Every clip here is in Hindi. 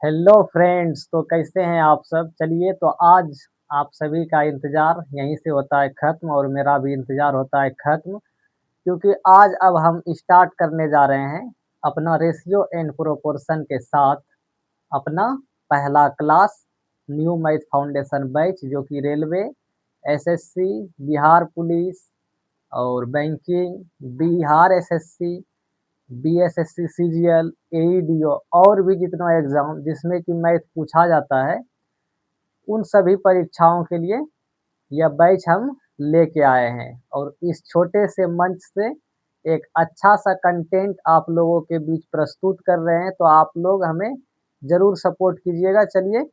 हेलो फ्रेंड्स, तो कैसे हैं आप सब। चलिए, तो आज आप सभी का इंतज़ार यहीं से होता है ख़त्म और मेरा भी इंतज़ार होता है ख़त्म, क्योंकि आज अब हम स्टार्ट करने जा रहे हैं अपना रेशियो एंड प्रोपोर्शन के साथ अपना पहला class new math foundation batch, जो कि रेलवे, एसएससी, बिहार पुलिस और banking, Bihar SSC, BSSC, CGL, AEDO और भी जितना एग्ज़ाम जिसमें कि मैथ पूछा जाता है, उन सभी परीक्षाओं के लिए यह बैच हम लेके आए हैं। और इस छोटे से मंच से एक अच्छा-सा कंटेंट आप लोगों के बीच प्रस्तुत कर रहे हैं, तो आप लोग हमें ज़रूर सपोर्ट कीजिएगा। चलिए,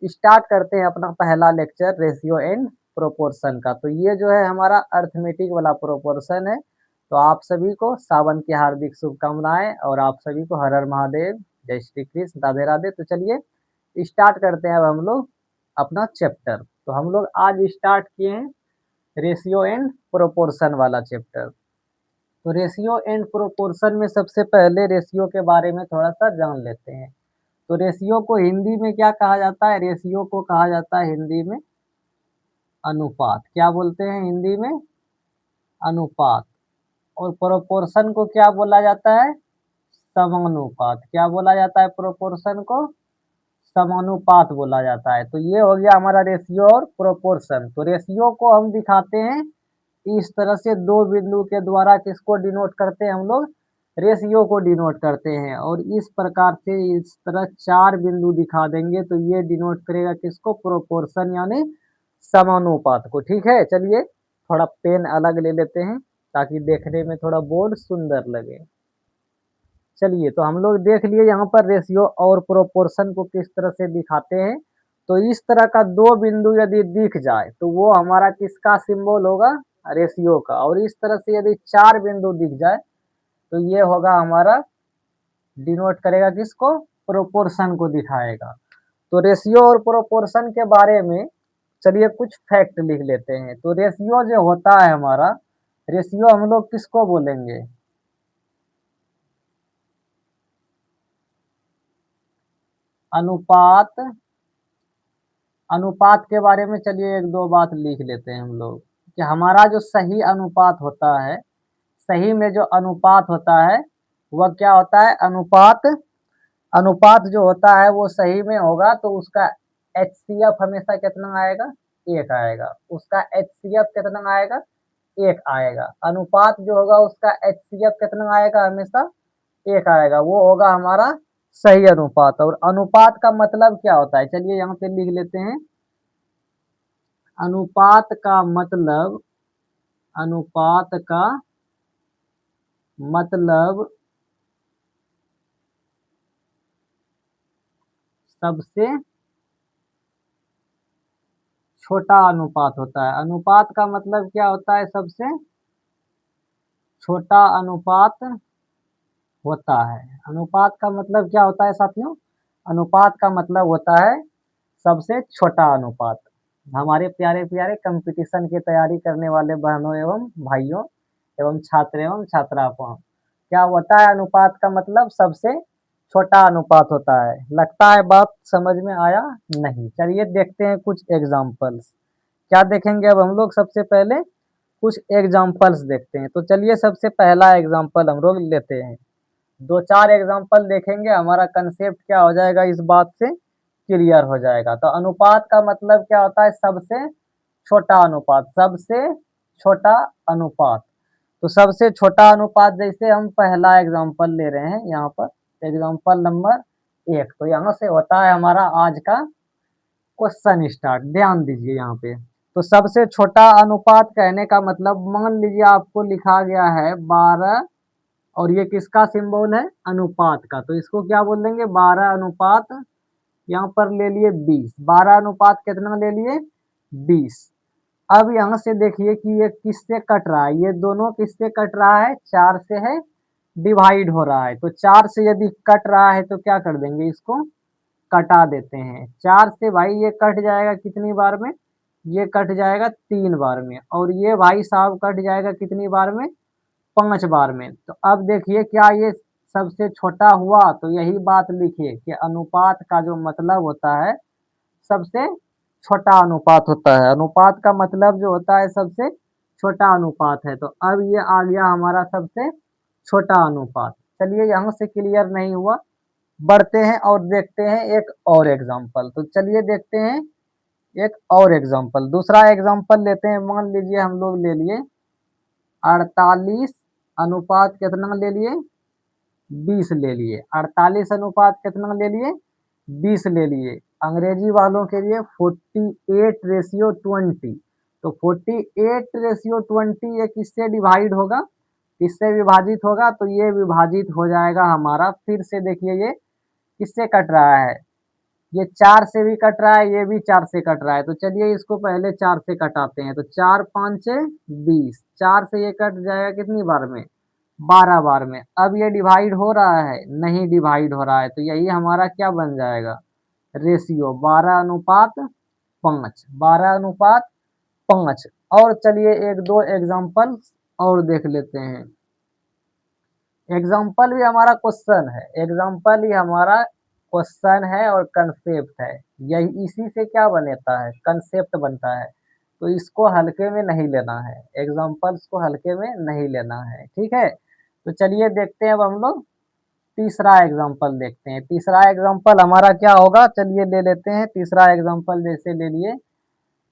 स्टार्ट करते हैं अपना पहला लेक्चर रेशियो एंड प्रोपोर्शन का। तो ये जो है हमारा अर्थमेटिक वाला प्रोपोर्शन है। तो आप सभी को सावन की हार्दिक शुभकामनाएं और आप सभी को हर हर महादेव, जय श्री कृष्ण, राधे राधे। तो चलिए स्टार्ट करते हैं अब हम लोग अपना चैप्टर। तो हम लोग आज स्टार्ट किए हैं रेशियो एंड प्रोपोर्शन वाला चैप्टर। तो रेशियो एंड प्रोपोर्शन में सबसे पहले रेशियो के बारे में थोड़ा सा जान लेते हैं। तो रेशियो को हिंदी में क्या कहा जाता है? रेशियो को कहा जाता है हिंदी में अनुपात। क्या बोलते हैं हिंदी में? अनुपात। और प्रोपोर्शन को क्या बोला जाता है? समानुपात। क्या बोला जाता है प्रोपोर्शन को? समानुपात बोला जाता है। तो ये हो गया हमारा रेशियो और प्रोपोर्शन। तो रेशियो को हम दिखाते हैं इस तरह से, दो बिंदु के द्वारा किसको डिनोट करते हैं हम लोग? रेशियो को डिनोट करते हैं। और इस प्रकार से इस तरह चार बिंदु दिखा देंगे तो ये डिनोट करेगा किसको? प्रोपोर्शन यानी समानुपात को। ठीक है, चलिए थोड़ा पेन अलग ले लेते हैं ताकि देखने में थोड़ा बोर्ड सुंदर लगे। चलिए, तो हम लोग देख लिए यहाँ पर रेशियो और प्रोपोर्शन को किस तरह से दिखाते हैं। तो इस तरह का दो बिंदु यदि दिख जाए तो वो हमारा किसका सिंबल होगा? रेशियो का। और इस तरह से यदि चार बिंदु दिख जाए तो ये होगा हमारा, डिनोट करेगा किसको? प्रोपोर्शन को दिखाएगा। तो रेशियो और प्रोपोर्शन के बारे में चलिए कुछ फैक्ट लिख लेते हैं। तो रेशियो जो होता है हमारा, रेशियो हम लोग किसको बोलेंगे? अनुपात। अनुपात के बारे में चलिए एक दो बात लिख लेते हैं हम लोग कि हमारा जो सही अनुपात होता है, सही में जो अनुपात होता है वह क्या होता है? अनुपात। अनुपात जो होता है वो सही में होगा तो उसका एचसीएफ हमेशा कितना आएगा? एक आएगा। उसका एचसीएफ कितना आएगा? एक आएगा। अनुपात जो होगा उसका एचसीएफ कितना आएगा? हमेशा एक आएगा। वो होगा हमारा सही अनुपात। और अनुपात का मतलब क्या होता है? चलिए यहाँ पे लिख लेते हैं। अनुपात का मतलब, अनुपात का मतलब सबसे छोटा अनुपात होता है। अनुपात का मतलब क्या होता है? सबसे छोटा अनुपात होता है। अनुपात का मतलब क्या होता है साथियों? अनुपात का मतलब होता है सबसे छोटा अनुपात। हमारे प्यारे प्यारे कंपटीशन की तैयारी करने वाले बहनों एवं भाइयों एवं छात्र एवं छात्राओं, क्या होता है अनुपात का मतलब? सबसे छोटा अनुपात होता है। लगता है बात समझ में आया नहीं? चलिए देखते हैं कुछ एग्जाम्पल्स। क्या देखेंगे अब हम लोग? सबसे पहले कुछ एग्जाम्पल्स देखते हैं। तो चलिए सबसे पहला एग्जाम्पल हम लोग लेते हैं। दो चार एग्जाम्पल देखेंगे, हमारा कंसेप्ट क्या हो जाएगा इस बात से क्लियर हो जाएगा। तो अनुपात का मतलब क्या होता है? सबसे छोटा अनुपात। सबसे छोटा अनुपात। तो सबसे छोटा अनुपात, जैसे हम पहला एग्जाम्पल ले रहे हैं यहाँ पर, एग्जाम्पल नंबर 1। तो यहाँ से होता है हमारा आज का क्वेश्चन स्टार्ट। ध्यान दीजिए यहाँ पे। तो सबसे छोटा अनुपात कहने का मतलब, मान लीजिए आपको लिखा गया है 12 और ये किसका सिंबल है? अनुपात का। तो इसको क्या बोल देंगे? 12 अनुपात, यहाँ पर ले लिए 20। 12 अनुपात कितना ले लिए? 20। अब यहाँ से देखिए कि ये किससे कट रहा है? ये दोनों किससे कट रहा है? 4 से है, डिवाइड हो रहा है। तो 4 से यदि कट रहा है तो क्या कर देंगे? इसको कटा देते हैं। 4 से भाई ये कट जाएगा कितनी बार में? ये कट जाएगा 3 बार में। और ये भाई साहब कट जाएगा कितनी बार में? 5 बार में। तो अब देखिए क्या ये सबसे छोटा हुआ तो यही बात लिखिए कि अनुपात का जो मतलब होता है सबसे छोटा अनुपात होता है। अनुपात का मतलब जो होता है सबसे छोटा अनुपात है। तो अब ये आ गया हमारा सबसे छोटा अनुपात। चलिए यहाँ से क्लियर नहीं हुआ, बढ़ते हैं और देखते हैं एक और एग्जाम्पल। तो चलिए देखते हैं एक और एग्जाम्पल, दूसरा एग्जाम्पल लेते हैं। मान लीजिए हम लोग ले लिए 48 अनुपात कितना ले लिए, 20 ले लिए। 48 अनुपात कितना ले लिए, 20 ले लिए। अंग्रेजी वालों के लिए 48:20। तो 48:20 ये किससे डिवाइड होगा, किससे विभाजित होगा, तो ये विभाजित हो जाएगा हमारा, फिर से देखिए ये किससे कट रहा है, ये 4 से भी कट रहा है, ये भी 4 से कट रहा है। तो चलिए इसको पहले 4 से कटाते हैं। तो 4 5 20, 4 से ये कट जाएगा कितनी बार में, 12 बार में। अब ये डिवाइड हो रहा है, नहीं डिवाइड हो रहा है, तो यही हमारा क्या बन जाएगा, रेशियो 12:5, 12:5। और चलिए एक दो एग्जाम्पल और देख लेते हैं। एग्जाम्पल भी हमारा क्वेश्चन है, एग्जाम्पल ही हमारा क्वेश्चन है और कंसेप्ट है। यही इसी से क्या बनता है, कंसेप्ट बनता है। तो इसको हल्के में नहीं लेना है, एग्जाम्पल्स को हल्के में नहीं लेना है, ठीक है। तो चलिए देखते हैं अब हम लोग तीसरा एग्जाम्पल देखते हैं। तीसरा एग्जाम्पल हमारा क्या होगा, चलिए ले लेते हैं तीसरा एग्जाम्पल। जैसे ले लिए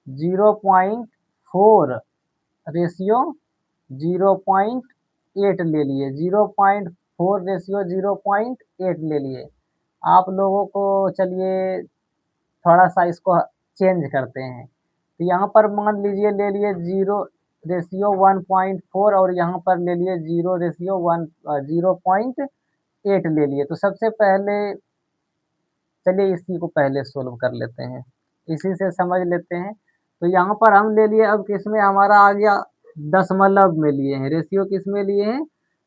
0.4 रेशियो 0.8 ले लिए, 0.4 रेशियो 0.8 ले लिए। आप लोगों को चलिए थोड़ा सा इसको चेंज करते हैं। तो यहाँ पर मान लीजिए ले लिए 0:1.4 और यहाँ पर ले लिए 0:8 ले लिए। तो सबसे पहले चलिए इसी को पहले सोल्व कर लेते हैं, इसी से समझ लेते हैं। तो यहाँ पर हम ले लिए, अब किसमें हमारा आ गया, दशमलव में लिए हैं, रेशियो किस में लिए हैं,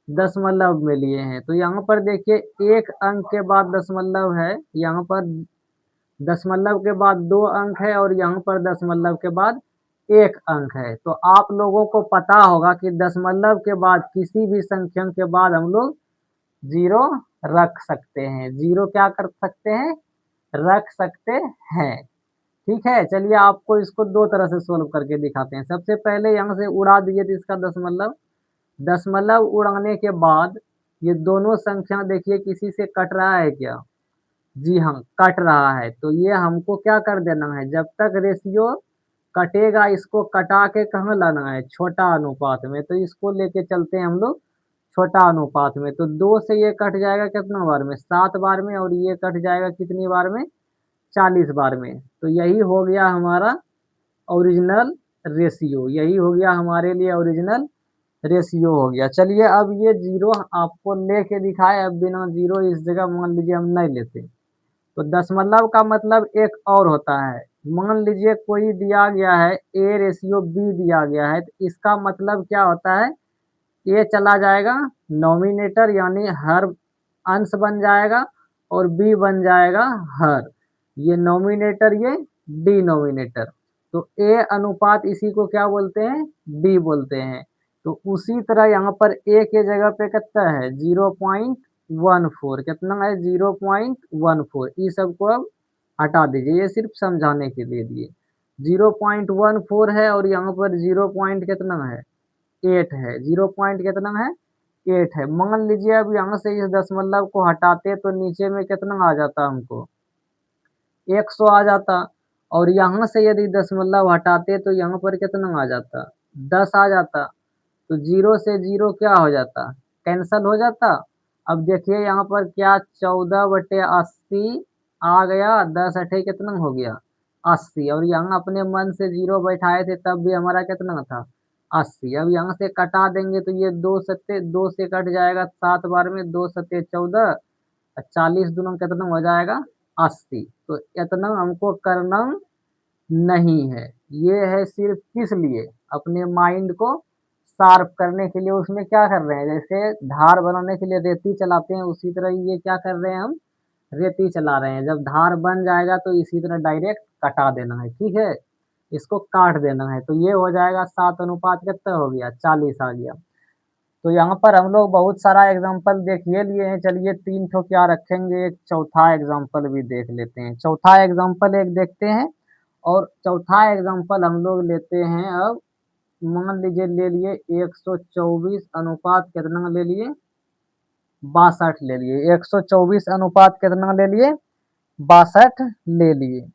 दशमलव में लिए हैं। तो यहाँ पर देखिए एक अंक के बाद दशमलव है, यहाँ पर दशमलव के बाद 2 अंक है और यहाँ पर दशमलव के बाद 1 अंक है। तो आप लोगों को पता होगा कि दशमलव के बाद किसी भी संख्या के बाद हम लोग 0 रख सकते हैं, 0 क्या कर सकते हैं, रख सकते हैं, ठीक है। चलिए आपको इसको दो तरह से सोल्व करके दिखाते हैं। सबसे पहले यहाँ से उड़ा दिए थे इसका दशमलव, दशमलव उड़ाने के बाद ये दोनों संख्या देखिए किसी से कट रहा है क्या, जी हाँ कट रहा है। तो ये हमको क्या कर देना है, जब तक रेशियो कटेगा इसको कटा के कहाँ लाना है, छोटा अनुपात में। तो इसको लेके चलते हैं हम लोग छोटा अनुपात में। तो 2 से ये कट जाएगा कितना बार में, 7 बार में, और ये कट जाएगा कितनी बार में, 40 बार में। तो यही हो गया हमारा ओरिजिनल रेशियो, यही हो गया हमारे लिए ओरिजिनल रेशियो हो गया। चलिए अब ये 0 आपको लेके दिखाए, अब बिना 0 इस जगह मान लीजिए हम नहीं लेते। तो दशमलव का मतलब एक और होता है। मान लीजिए कोई दिया गया है A/B दिया गया है, तो इसका मतलब क्या होता है, ए चला जाएगा नॉमिनेटर यानी हर अंश बन जाएगा, और बी बन जाएगा हर, ये नॉमिनेटर ये डिनोमिनेटर। तो ए अनुपात इसी को क्या बोलते हैं, बी बोलते हैं। तो उसी तरह यहाँ पर ए के जगह पे कितना है 0.14, कितना है 0.14। इस सबको अब हटा दीजिए, ये सिर्फ समझाने के लिए दिए। 0.14 है और यहाँ पर 0 पॉइंट कितना है 8 है, 0 पॉइंट कितना है 8 है। मान लीजिए अब यहाँ से इस दशमलव को हटाते तो नीचे में कितना आ जाता, हमको 100 आ जाता। और यहाँ से यदि दशमलव हटाते तो यहाँ पर कितना आ जाता, 10 आ जाता। तो 0 से 0 क्या हो जाता, कैंसल हो जाता। अब देखिए यहाँ पर क्या 14/80 आ गया, 10 अठे कितना हो गया 80। और यहाँ अपने मन से 0 बैठाए थे तब भी हमारा कितना था 80। अब यहाँ से कटा देंगे तो ये 2 से कट जाएगा 7 बार में, 2 सत्ते 14, 40 दूना कितना हो जाएगा 80। तो इतना हमको करना नहीं है, ये है सिर्फ किस लिए, अपने माइंड को शार्प करने के लिए। उसमें क्या कर रहे हैं, जैसे धार बनाने के लिए रेती चलाते हैं, उसी तरह ये क्या कर रहे हैं, हम रेती चला रहे हैं। जब धार बन जाएगा तो इसी तरह डायरेक्ट कटा देना है, ठीक है, इसको काट देना है। तो ये हो जाएगा 7 अनुपात कितना हो गया 40 आ गया। तो यहाँ पर हम लोग बहुत सारा एग्जाम्पल देखिए लिए हैं। चलिए 3 ठो क्या रखेंगे, एक चौथा एग्जाम्पल भी देख लेते हैं। चौथा एग्जाम्पल एक देखते हैं और चौथा एग्जाम्पल हम लोग लेते हैं। अब मान लीजिए ले लिए 124 अनुपात कितना ले लिए, 62 ले लिए। 124 अनुपात कितना ले लिए, 62 ले लिए।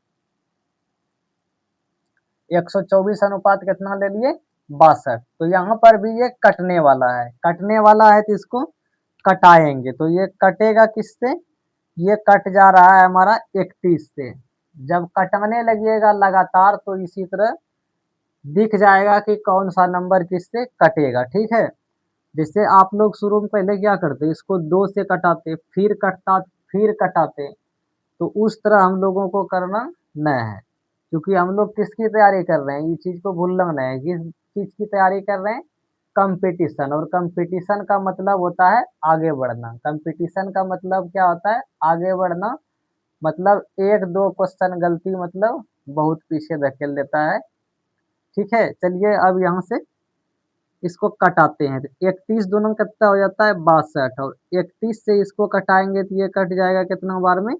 124 अनुपात कितना ले लिए, 62। तो यहाँ पर भी ये कटने वाला है, कटने वाला है तो इसको कटाएंगे। तो ये कटेगा किससे, ये कट जा रहा है हमारा 31 से। जब कटने लगिएगा लगातार तो इसी तरह दिख जाएगा कि कौन सा नंबर किससे कटेगा। ठीक है, जैसे आप लोग शुरू में पहले क्या करते, इसको 2 से कटाते, फिर कटाते। तो उस तरह हम लोगों को करना न है, क्योंकि हम लोग किसकी तैयारी कर रहे हैं, ये चीज़ को भूलना नहीं है। किस चीज़ की तैयारी कर रहे हैं, कंपटीशन। और कंपटीशन का मतलब होता है आगे बढ़ना। कंपटीशन का मतलब क्या होता है, आगे बढ़ना। मतलब 1-2 क्वेश्चन गलती मतलब बहुत पीछे धकेल देता है। ठीक है, चलिए अब यहाँ से इसको कटाते हैं। तो 31 दूना कितना हो जाता है, 62। और 31 से इसको कटाएंगे तो ये कट जाएगा कितना बार में,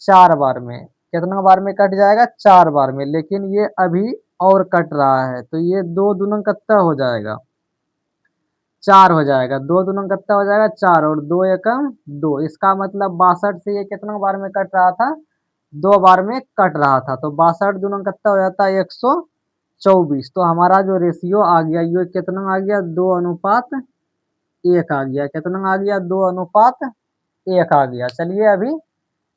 4 बार में। कितना बार में कट जाएगा, 4 बार में। लेकिन ये अभी और कट रहा है, तो ये 2 दूना कितना हो जाएगा, 4 हो जाएगा। 2 दूना कितना हो जाएगा, 4। और 2 एकम 2। इसका मतलब 62 से ये कितना बार में कट रहा था, 2 बार में कट रहा था। तो 62 दूना कितना हो जाता है, 124। तो हमारा जो रेशियो आ गया ये कितना आ गया, 2 अनुपात 1 आ गया। कितना आ गया, 2 अनुपात 1 आ गया। चलिए अभी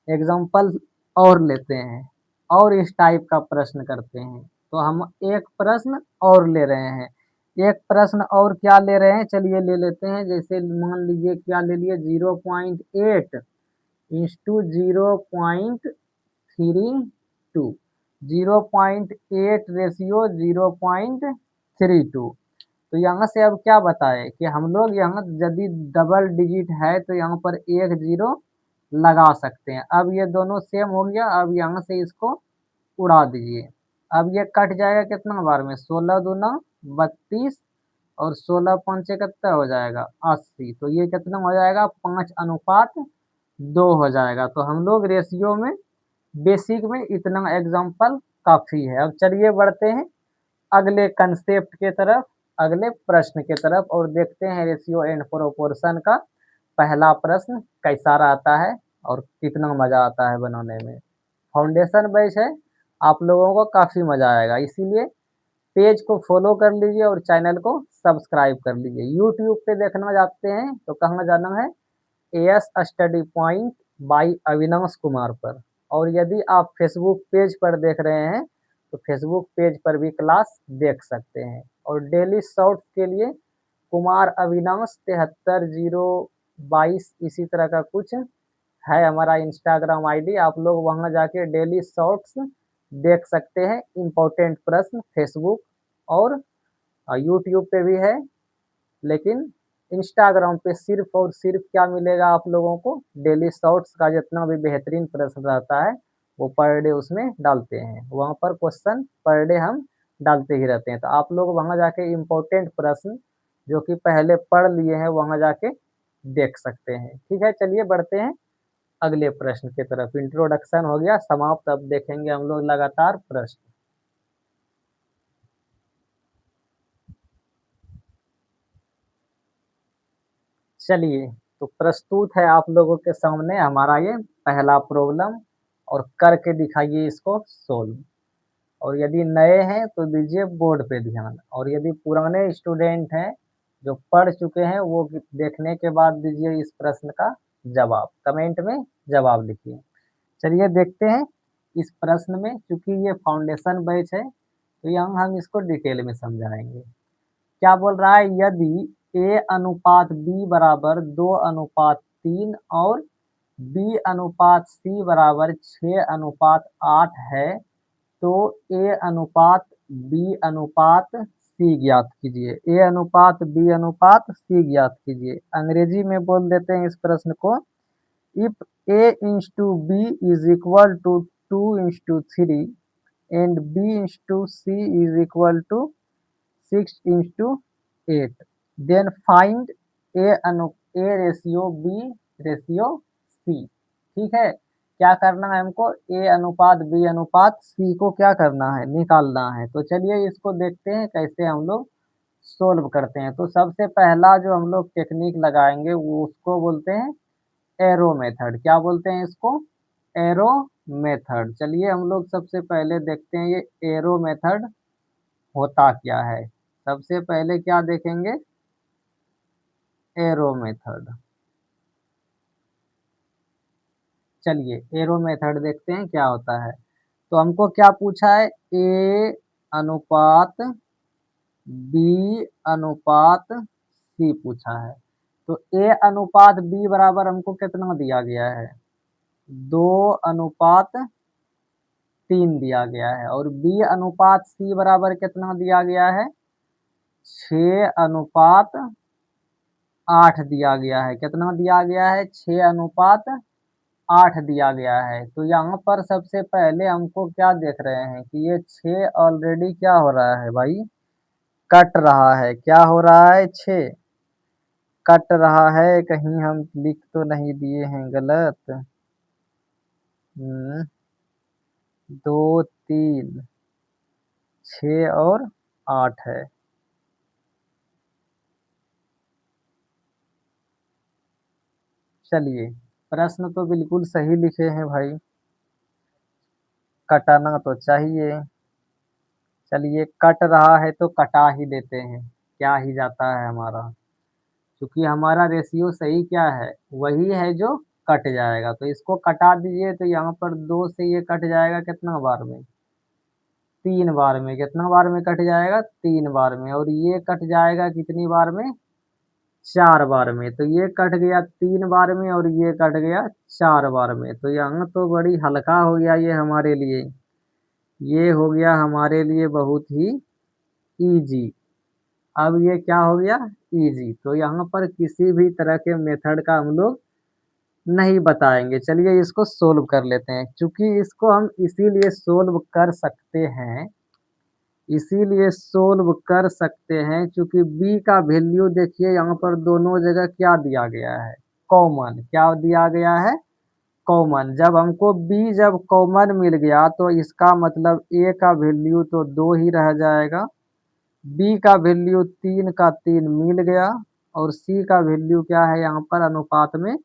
एग्जाम्पल और लेते हैं और इस टाइप का प्रश्न करते हैं। तो हम एक प्रश्न और ले रहे हैं, एक प्रश्न और क्या ले रहे हैं, चलिए ले लेते हैं। जैसे मान लीजिए क्या ले लिए, 0.8 इंटू 0.32, 0.8 रेशियो 0.32। तो यहाँ से अब क्या बताए कि हम लोग यहाँ यदि डबल डिजिट है तो यहाँ पर एक जीरो लगा सकते हैं। अब ये दोनों सेम हो गया, अब यहाँ से इसको उड़ा दीजिए। अब ये कट जाएगा कितना बार में, 16 दूना 32 और 16 पंचे कितना हो जाएगा, 80। तो ये कितना हो जाएगा, 5 अनुपात 2 हो जाएगा। तो हम लोग रेशियो में बेसिक में इतना एग्जाम्पल काफ़ी है। अब चलिए बढ़ते हैं अगले कंसेप्ट के तरफ, अगले प्रश्न के तरफ, और देखते हैं रेशियो एंड प्रोपोर्शन का पहला प्रश्न कैसा रहता है और कितना मज़ा आता है बनाने में। फाउंडेशन बैच है, आप लोगों को काफ़ी मज़ा आएगा, इसीलिए पेज को फॉलो कर लीजिए और चैनल को सब्सक्राइब कर लीजिए। यूट्यूब पे देखना चाहते हैं तो कहाँ जाना है, as study point by Avinash Kumar पर। और यदि आप फेसबुक पेज पर देख रहे हैं तो फेसबुक पेज पर भी क्लास देख सकते हैं। और डेली शॉर्ट्स के लिए कुमार अविनाश 73 022 इसी तरह का कुछ है हमारा इंस्टाग्राम आईडी। आप लोग वहां जाके डेली शॉर्ट्स देख सकते हैं, इम्पोर्टेंट प्रश्न। फेसबुक और यूट्यूब पे भी है, लेकिन इंस्टाग्राम पे सिर्फ और सिर्फ क्या मिलेगा आप लोगों को, डेली शॉर्ट्स का जितना भी बेहतरीन प्रश्न रहता है वो पर डे उसमें डालते हैं। वहाँ पर क्वेश्चन पर डे हम डालते ही रहते हैं। तो आप लोग वहाँ जाके इम्पोर्टेंट प्रश्न जो कि पहले पढ़ लिए हैं वहाँ जाके देख सकते हैं। ठीक है, चलिए बढ़ते हैं अगले प्रश्न की तरफ। इंट्रोडक्शन हो गया समाप्त, अब देखेंगे हम लोग लगातार प्रश्न। चलिए तो प्रस्तुत है आप लोगों के सामने हमारा ये पहला प्रॉब्लम, और करके दिखाइए इसको सोल्व। और यदि नए हैं तो दीजिए बोर्ड पे ध्यान, और यदि पुराने स्टूडेंट हैं जो पढ़ चुके हैं वो देखने के बाद दीजिए इस प्रश्न का जवाब, कमेंट में जवाब लिखिए। चलिए देखते हैं इस प्रश्न में, चूंकि ये फाउंडेशन बैच है तो यहाँ हम इसको डिटेल में समझाएंगे। क्या बोल रहा है, यदि ए अनुपात बी बराबर 2:3 और बी अनुपात सी बराबर 6:8 है तो ए अनुपात बी अनुपात सी ज्ञात कीजिए। ए अनुपात बी अनुपात सी ज्ञात कीजिए। अंग्रेजी में बोल देते हैं इस प्रश्न को, if A into B is equal to 2:3 and b into c is equal to 6:8, then find A ratio B ratio C. ठीक है, क्या करना है हमको, ए अनुपात बी अनुपात सी को क्या करना है, निकालना है। तो चलिए इसको देखते हैं कैसे हम लोग सोल्व करते हैं। तो सबसे पहला जो हम लोग टेक्निक लगाएंगे वो उसको बोलते हैं एरो मेथड। क्या बोलते हैं इसको, एरो मेथड। चलिए हम लोग सबसे पहले देखते हैं ये एरो मेथड होता क्या है। सबसे पहले क्या देखेंगे, एरो मेथड। चलिए एरो मेथड देखते हैं क्या होता है। तो हमको क्या पूछा है, ए अनुपात बी अनुपात सी पूछा है। तो ए अनुपात बी बराबर हमको कितना दिया गया है, 2:3 दिया गया है। और बी अनुपात सी बराबर कितना दिया गया है, 6:8 दिया गया है। कितना दिया गया है, 6:8 दिया गया है। तो यहाँ पर सबसे पहले हमको क्या देख रहे हैं कि ये 6 ऑलरेडी क्या हो रहा है भाई, कट रहा है। क्या हो रहा है, 6 कट रहा है। कहीं हम लिख तो नहीं दिए हैं गलत, 2 3 6 और 8 है। चलिए प्रश्न तो बिल्कुल सही लिखे हैं भाई, कटाना तो चाहिए। चलिए कट रहा है तो कटा ही देते हैं, क्या ही जाता है हमारा, क्योंकि हमारा रेशियो सही क्या है, वही है जो कट जाएगा। तो इसको कटा दीजिए, तो यहाँ पर 2 से ये कट जाएगा कितना बार में, 3 बार में। कितना बार में कट जाएगा, 3 बार में। और ये कट जाएगा कितनी बार में, 4 बार में। तो ये कट गया 3 बार में और ये कट गया 4 बार में। तो यहाँ तो बड़ी हल्का हो गया ये हमारे लिए, ये हो गया हमारे लिए बहुत ही इजी। अब ये क्या हो गया, इजी। तो यहाँ पर किसी भी तरह के मेथड का हम लोग नहीं बताएंगे। चलिए इसको सोल्व कर लेते हैं। क्योंकि इसको हम इसीलिए सोल्व कर सकते हैं, इसीलिए सोल्व कर सकते हैं क्योंकि b का वैल्यू देखिए यहाँ पर दोनों जगह क्या दिया गया है, कॉमन। क्या दिया गया है, कॉमन। जब हमको b जब कॉमन मिल गया तो इसका मतलब a का वैल्यू तो 2 ही रह जाएगा, b का वैल्यू 3 का 3 मिल गया, और c का वैल्यू क्या है यहाँ पर अनुपात में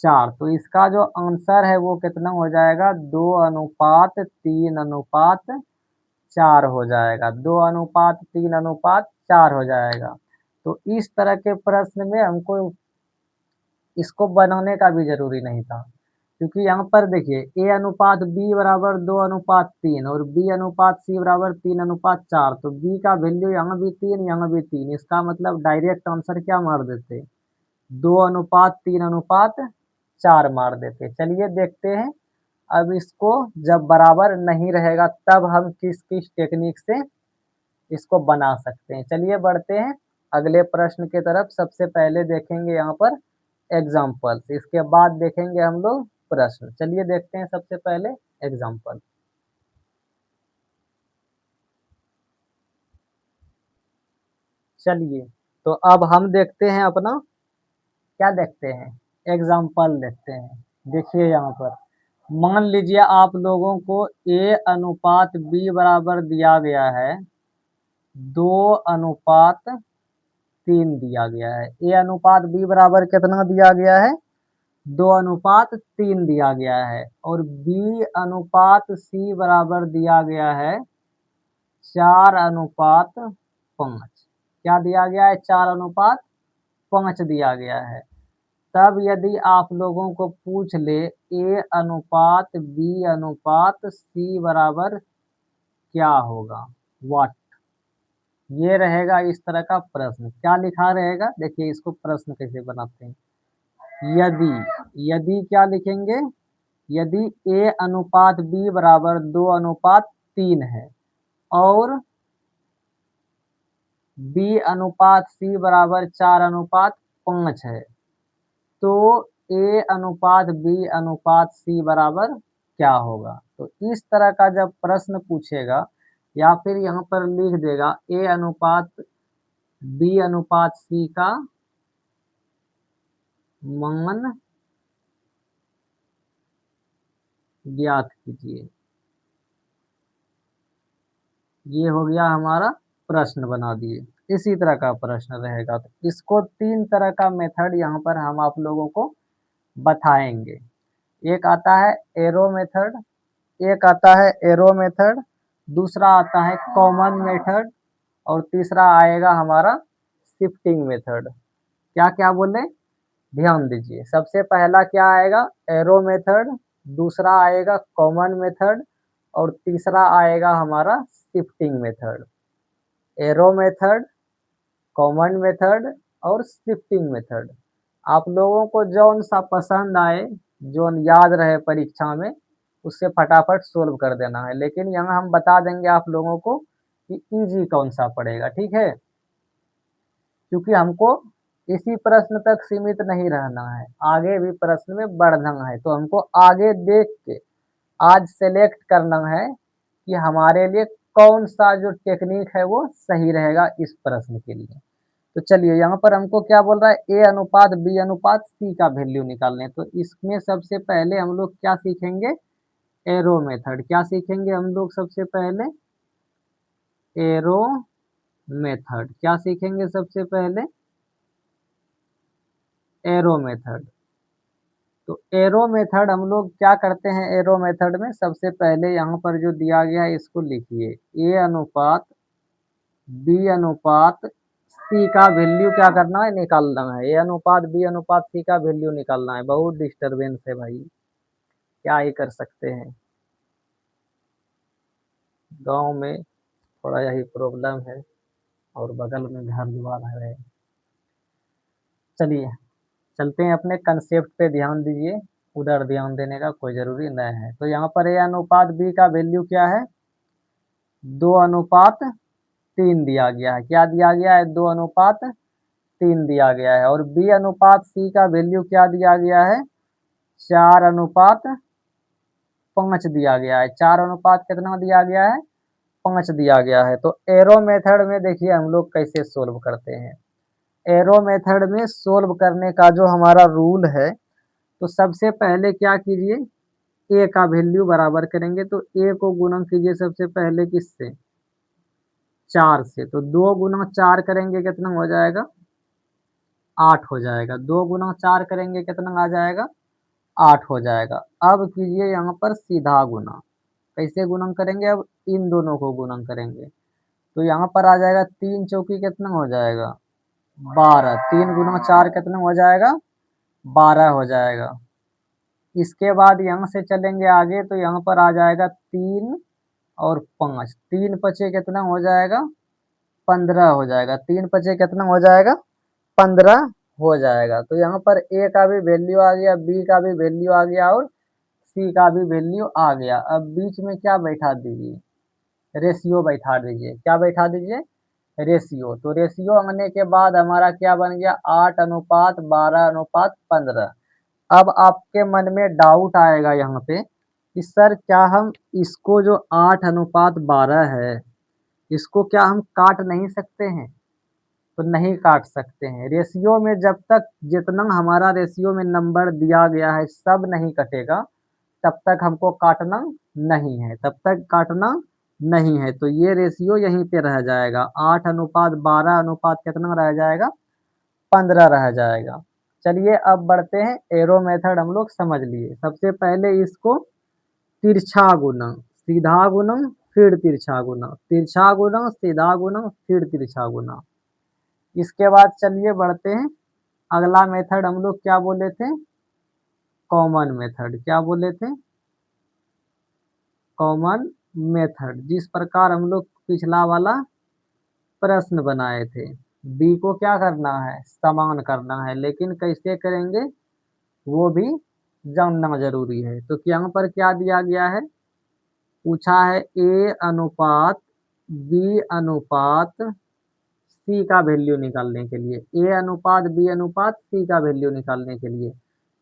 4। तो इसका जो आंसर है वो कितना हो जाएगा, 2:3:4 हो जाएगा, 2:3:4 हो जाएगा। तो इस तरह के प्रश्न में हमको इसको बनाने का भी जरूरी नहीं था, क्योंकि यहाँ पर देखिए ए अनुपात बी बराबर 2:3 और बी अनुपात सी बराबर 3:4। तो बी का वैल्यू यहाँ भी 3, यहाँ भी 3। इसका मतलब डायरेक्ट आंसर क्या मार देते, 2:3:4 मार देते। चलिए देखते हैं अब इसको, जब बराबर नहीं रहेगा तब हम किस किस टेक्निक से इसको बना सकते हैं। चलिए बढ़ते हैं अगले प्रश्न की तरफ। सबसे पहले देखेंगे यहाँ पर एग्जाम्पल्स, इसके बाद देखेंगे हम लोग प्रश्न। चलिए देखते हैं सबसे पहले एग्जाम्पल। चलिए तो अब हम देखते हैं अपना, क्या देखते हैं, एग्जाम्पल देखते हैं। देखिए यहाँ पर मान लीजिए आप लोगों को ए अनुपात बी बराबर दिया गया है, 2:3 दिया गया है। ए अनुपात बी बराबर कितना दिया गया है, 2:3 दिया गया है। और बी अनुपात सी बराबर दिया गया है 4:5। क्या दिया गया है, 4:5 दिया गया है। तब यदि आप लोगों को पूछ ले ए अनुपात बी अनुपात सी बराबर क्या होगा, व्हाट, ये रहेगा इस तरह का प्रश्न। क्या लिखा रहेगा, देखिए इसको प्रश्न कैसे बनाते हैं। यदि, यदि क्या लिखेंगे, यदि ए अनुपात बी बराबर 2:3 है और बी अनुपात सी बराबर 4:5 है, तो ए अनुपात बी अनुपात सी बराबर क्या होगा। तो इस तरह का जब प्रश्न पूछेगा या फिर यहाँ पर लिख देगा ए अनुपात बी अनुपात सी का मान ज्ञात कीजिए। ये हो गया हमारा प्रश्न बना दिए। इसी तरह का प्रश्न रहेगा, तो इसको 3 तरह का मेथड यहाँ पर हम आप लोगों को बताएंगे। एक आता है एरो मेथड, एक आता है एरो मेथड, दूसरा आता है कॉमन मेथड और तीसरा आएगा हमारा शिफ्टिंग मेथड। क्या क्या बोले, ध्यान दीजिए। सबसे पहला क्या आएगा, एरो मेथड, दूसरा आएगा कॉमन मेथड और तीसरा आएगा हमारा shifting method. Arrow method, common method और शिफ्टिंग मेथड। आप लोगों को जौन सा पसंद आए, जो याद रहे परीक्षा में, उससे फटाफट सोल्व कर देना है। लेकिन यहाँ हम बता देंगे आप लोगों को कि इजी कौन सा पड़ेगा, ठीक है। क्योंकि हमको इसी प्रश्न तक सीमित नहीं रहना है, आगे भी प्रश्न में बढ़ना है। तो हमको आगे देख के आज सेलेक्ट करना है कि हमारे लिए कौन सा जो टेक्निक है वो सही रहेगा इस प्रश्न के लिए। तो चलिए, यहाँ पर हमको क्या बोल रहा है, ए अनुपात बी अनुपात सी का वैल्यू निकालने। तो इसमें सबसे पहले हम लोग क्या सीखेंगे, एरो मेथड। क्या सीखेंगे हम लोग सबसे पहले, एरो मेथड। क्या सीखेंगे सबसे पहले, एरो मेथड। तो एरो मेथड हम लोग क्या करते हैं, एरो मेथड में सबसे पहले यहाँ पर जो दिया गया है इसको लिखिए, ए अनुपात बी अनुपात सी का वैल्यू क्या करना है, निकालना है। ए अनुपात बी अनुपात सी का वैल्यू निकालना है। बहुत डिस्टरबेंस है भाई, क्या ही कर सकते हैं, गांव में थोड़ा यही प्रॉब्लम है और बगल में घर द्वार है। चलिए चलते हैं अपने कंसेप्ट पे, ध्यान दीजिए, उधर ध्यान देने का कोई ज़रूरी नहीं है। तो यहाँ पर ए अनुपात बी का वैल्यू क्या है, 2:3 दिया गया है। क्या दिया गया है, 2:3 दिया गया है। और बी अनुपात सी का वैल्यू क्या दिया गया है, 4:5 दिया गया है। 4 अनुपात कितना दिया गया है, 5 दिया गया है। तो एरो मेथड में देखिए हम लोग कैसे सोल्व करते हैं। एरो मेथड में सोल्व करने का जो हमारा रूल है, तो सबसे पहले क्या कीजिए, ए का वैल्यू बराबर करेंगे। तो ए को गुणन कीजिए सबसे पहले किससे, 4 से। तो 2 गुना 4 करेंगे कितना हो जाएगा, 8 हो जाएगा। 2 गुना 4 करेंगे कितना आ जाएगा, 8 हो जाएगा। अब कीजिए यहाँ पर सीधा गुना। कैसे गुणन करेंगे, अब इन दोनों को गुणन करेंगे। तो यहाँ पर आ जाएगा 3 चौकी कितना हो जाएगा, 12। 3 गुना 4 कितना हो जाएगा, 12 हो जाएगा। इसके बाद यहाँ से चलेंगे आगे, तो यहाँ पर आ जाएगा 3 और 5। 3 पचे कितना हो जाएगा, 15 हो जाएगा। 3 पचे कितना हो जाएगा, 15 हो जाएगा। तो यहाँ पर ए का भी वैल्यू आ गया, बी का भी वैल्यू आ गया और सी का भी वैल्यू आ गया। अब बीच में क्या बैठा दीजिए, रेशियो बैठा दीजिए। क्या बैठा दीजिए, रेशियो। तो रेशियो आने के बाद हमारा क्या बन गया, 8:12:15। अब आपके मन में डाउट आएगा यहाँ पे कि सर क्या हम इसको जो 8:12 है, इसको क्या हम काट नहीं सकते हैं। तो नहीं काट सकते हैं। रेशियो में जब तक जितना हमारा रेशियो में नंबर दिया गया है सब नहीं कटेगा, तब तक हमको काटना नहीं है, तब तक काटना नहीं है। तो ये रेशियो यहीं पे रह जाएगा, 8:12 अनुपात कितना रह जाएगा, 15 रह जाएगा। चलिए अब बढ़ते हैं, एरो मेथड हम लोग समझ लिए। सबसे पहले इसको तिरछा गुना, सीधा गुना फिर तिरछा गुना, तिरछा गुना सीधा गुना फिर तिरछा गुना। इसके बाद चलिए बढ़ते हैं, अगला मेथड हम लोग क्या बोले थे, कॉमन मेथड। क्या बोले थे, कॉमन मेथड। जिस प्रकार हम लोग पिछला वाला प्रश्न बनाए थे, बी को क्या करना है, समान करना है। लेकिन कैसे करेंगे वो भी जानना जरूरी है। तो यहाँ पर क्या दिया गया है, पूछा है ए अनुपात बी अनुपात सी का वैल्यू निकालने के लिए, ए अनुपात बी अनुपात सी का वैल्यू निकालने के लिए।